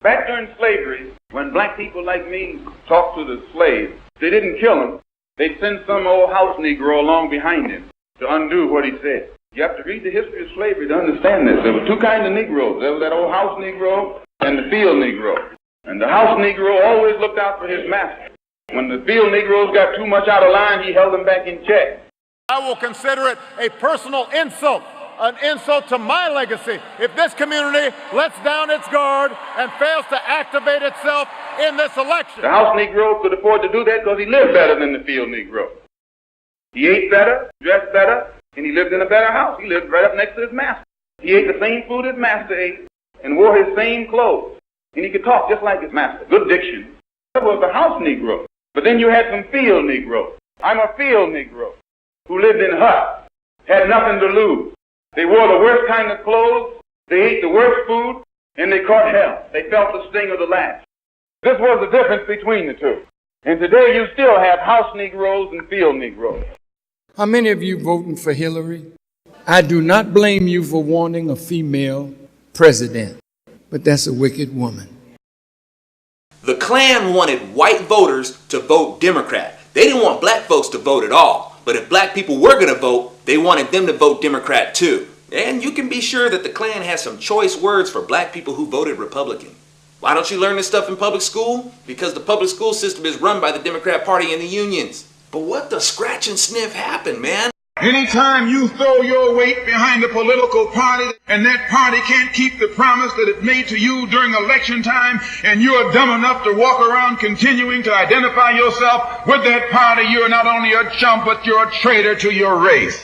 Back during slavery, when black people like me talked to the slaves, they didn't kill him. They'd send some old house Negro along behind him to undo what he said. You have to read the history of slavery to understand this. There were two kinds of Negroes. There was that old house Negro and the field Negro. And the house Negro always looked out for his master. When the field Negroes got too much out of line, he held them back in check. I will consider it a personal insult, an insult to my legacy, if this community lets down its guard and fails to activate itself in this election. The house Negro could afford to do that because he lived better than the field Negro. He ate better, dressed better, and he lived in a better house. He lived right up next to his master. He ate the same food his master ate and wore his same clothes. And he could talk just like his master. Good diction. That was the house Negro. But then you had some field Negroes. I'm a field Negro who lived in huts, had nothing to lose. They wore the worst kind of clothes, they ate the worst food, and they caught hell. They felt the sting of the lash. This was the difference between the two. And today you still have house Negroes and field Negroes. How many of you voting for Hillary? I do not blame you for wanting a female president, but that's a wicked woman. The Klan wanted white voters to vote Democrat. They didn't want black folks to vote at all. But if black people were going to vote, they wanted them to vote Democrat too. And you can be sure that the Klan has some choice words for black people who voted Republican. Why don't you learn this stuff in public school? Because the public school system is run by the Democrat Party and the unions. But what the scratch and sniff happened, man? Anytime you throw your weight behind a political party and that party can't keep the promise that it made to you during election time, and you are dumb enough to walk around continuing to identify yourself with that party, you're not only a chump, but you're a traitor to your race.